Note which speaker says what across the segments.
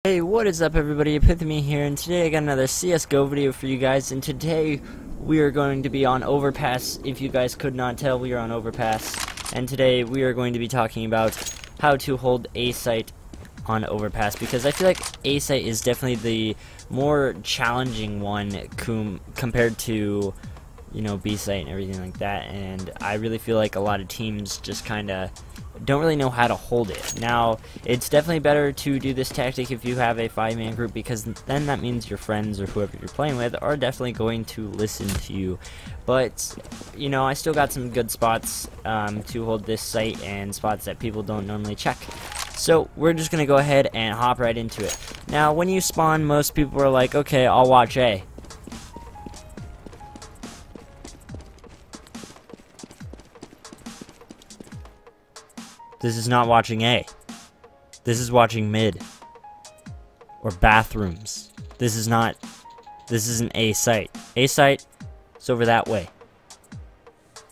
Speaker 1: Hey, what is up everybody, Epitome here, and today I got another CSGO video for you guys, and today we are going to be on Overpass. If you guys could not tell, we are on Overpass, and today we are going to be talking about how to hold A site on Overpass, because I feel like A site is definitely the more challenging one compared to, you know, B site and everything like that, and I really feel like a lot of teams just kinda don't really know how to hold it. Now, it's definitely better to do this tactic if you have a 5-man group, because then that means your friends or whoever you're playing with are definitely going to listen to you. But, you know, I still got some good spots to hold this site, and spots that people don't normally check. So, we're just going to go ahead and hop right into it. Now, when you spawn, most people are like, okay, I'll watch A. This is not watching A. This is watching mid. Or bathrooms. This is an A site. A site is over that way.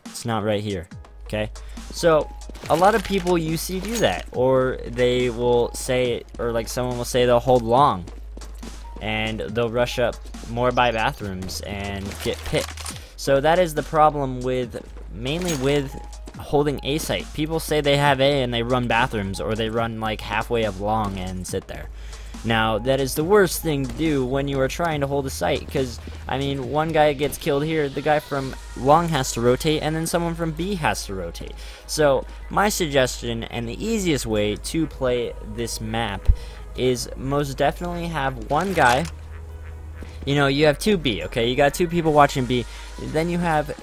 Speaker 1: It's not right here. Okay? So, a lot of people you see do that. Or they will say, or like someone will say they'll hold long. And they'll rush up more by bathrooms and get picked. So that is the problem with, mainly with holding A site. People say they have A and they run bathrooms, or they run like halfway up long and sit there. Now, that is the worst thing to do when you are trying to hold a site, because, I mean, one guy gets killed here, the guy from long has to rotate, and then someone from B has to rotate. So, my suggestion, and the easiest way to play this map, is most definitely have one guy, you know, you have 2B, okay, you got 2 people watching B, then you have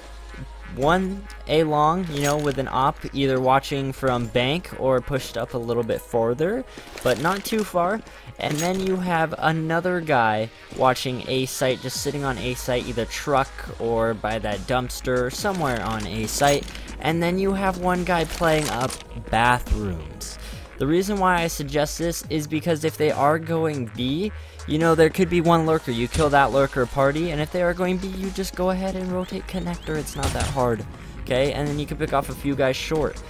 Speaker 1: one A long, you know, with an op either watching from bank or pushed up a little bit further, but not too far. And then you have another guy watching A site, just sitting on A site, either truck or by that dumpster, somewhere on A site. And then you have one guy playing up bathrooms. The reason why I suggest this is because if they are going B, you know, there could be one lurker. You kill that lurker party, and if they are going B, you just go ahead and rotate connector. It's not that hard, okay? And then you can pick off a few guys short.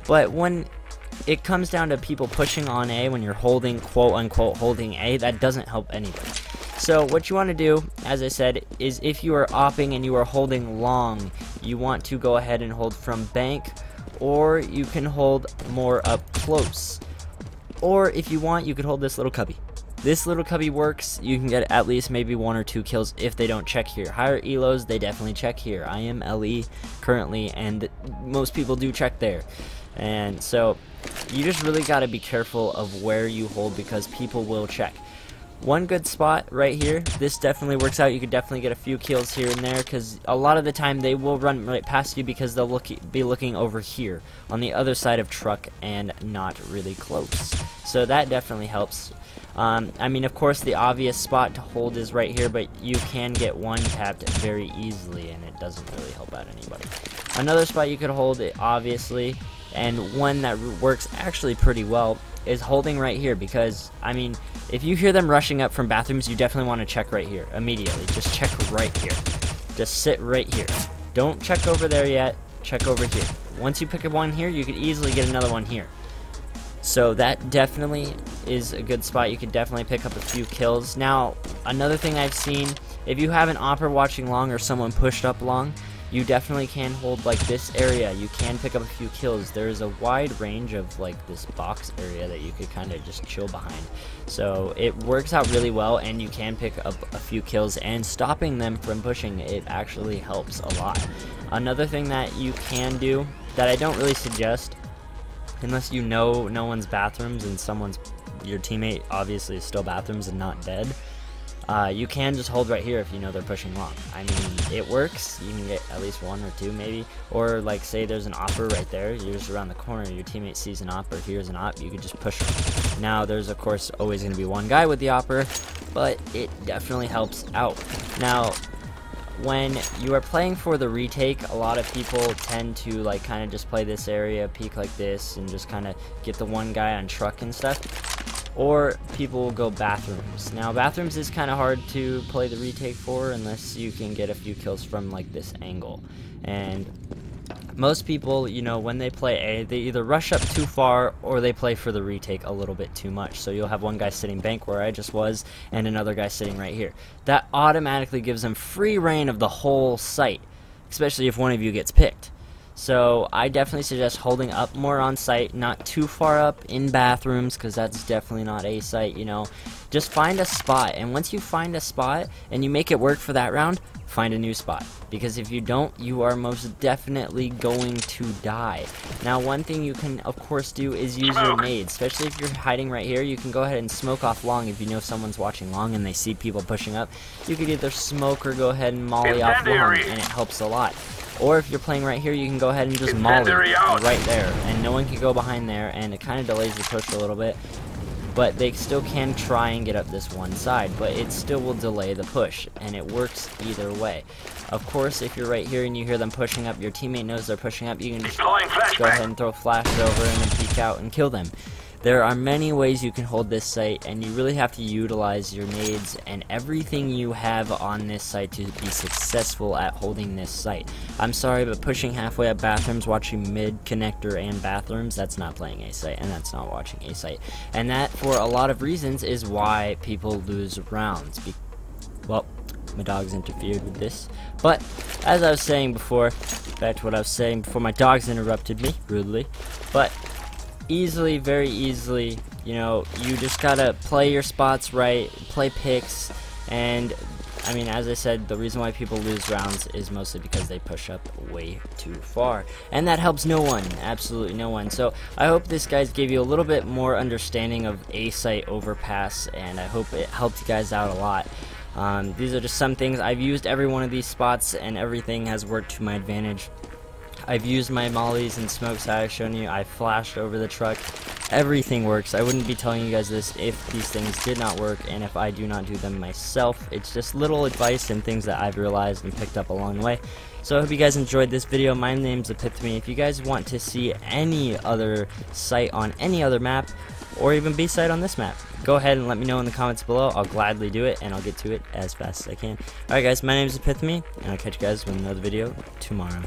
Speaker 1: But when it comes down to people pushing on A, when you're holding, quote-unquote, holding A, that doesn't help anybody. So what you want to do, as I said, is if you are opping and you are holding long, you want to go ahead and hold from bank, or you can hold more up close. Or if you want, you could hold this little cubby. This little cubby works. You can get at least maybe 1 or 2 kills if they don't check here. Higher elos, they definitely check here. I am LE currently, and most people do check there. And so you just really got to be careful of where you hold, because people will check. One good spot right here, this definitely works out. You could definitely get a few kills here and there, because a lot of the time they will run right past you, because they'll be looking over here on the other side of truck and not really close. So that definitely helps. I mean, of course, the obvious spot to hold is right here, but you can get one tapped very easily, and it doesn't really help out anybody. Another spot you could hold it, obviously, and one that works actually pretty well, is holding right here, because, I mean, if you hear them rushing up from bathrooms, you definitely want to check right here immediately. Just check right here. Just sit right here. Don't check over there yet. Check over here. Once you pick up one here, you could easily get another one here. So that definitely is a good spot. You could definitely pick up a few kills. Now, another thing I've seen, if you have an opper watching long or someone pushed up long, you definitely can hold like this area. You can pick up a few kills. There is a wide range of like this box area that you could kind of just chill behind. So it works out really well, and you can pick up a few kills, and stopping them from pushing, it actually helps a lot. Another thing that you can do that I don't really suggest, unless you know no one's bathrooms and your teammate obviously is still bathrooms and not dead, you can just hold right here if you know they're pushing long. I mean, it works. You can get at least 1 or 2 maybe. Or like, say there's an opper right there, you're just around the corner, your teammate sees an opper, here's an op, you can just push him. Now there's of course always going to be one guy with the opper, but it definitely helps out. Now, when you are playing for the retake, a lot of people tend to like kind of just play this area, peek like this, and just kind of get the one guy on truck and stuff. Or people will go bathrooms. Now bathrooms is kind of hard to play the retake for unless you can get a few kills from like this angle. And Most people, you know, when they play A, they either rush up too far or they play for the retake a little bit too much. So you'll have one guy sitting bank where I just was and another guy sitting right here. That automatically gives them free reign of the whole site, especially if one of you gets picked. So I definitely suggest holding up more on site, not too far up in bathrooms, because that's definitely not A site, you know. Just find a spot, and once you find a spot and you make it work for that round, find a new spot, because if you don't, you are most definitely going to die. Now, one thing you can of course do is use your nades, especially if you're hiding right here. You can go ahead and smoke off long. If you know someone's watching long and they see people pushing up, you could either smoke or go ahead and molly off long, and it helps a lot. Or if you're playing right here, you can go ahead and just molly right there, and no one can go behind there, and it kind of delays the push a little bit. But they still can try and get up this one side, but it still will delay the push, and it works either way. Of course, if you're right here and you hear them pushing up, your teammate knows they're pushing up, you can just go ahead and throw flashes over and then peek out and kill them. There are many ways you can hold this site, and you really have to utilize your nades and everything you have on this site to be successful at holding this site. I'm sorry, but pushing halfway up bathrooms, watching mid, connector, and bathrooms, that's not playing A site, and that's not watching A site. And that, for a lot of reasons, is why people lose rounds. Well, my dog's interfered with this. But, as I was saying before, back to what I was saying before my dogs interrupted me, rudely. But, easily, very easily, you know, you just gotta play your spots right, play picks, and I mean, as I said, the reason why people lose rounds is mostly because they push up way too far, and that helps no one, absolutely no one. So I hope this guys gave you a little bit more understanding of A site overpass, and I hope it helped you guys out a lot. These are just some things. I've used every one of these spots, and everything has worked to my advantage. I've used my mollies and smokes that I've shown you. I flashed over the truck. Everything works. I wouldn't be telling you guys this if these things did not work, and if I do not do them myself. It's just little advice and things that I've realized and picked up along the way. So I hope you guys enjoyed this video. My name's Epitome. If you guys want to see any other site on any other map, or even B site on this map, go ahead and let me know in the comments below. I'll gladly do it, and I'll get to it as fast as I can. Alright guys, my name's Epitome, and I'll catch you guys with another video tomorrow.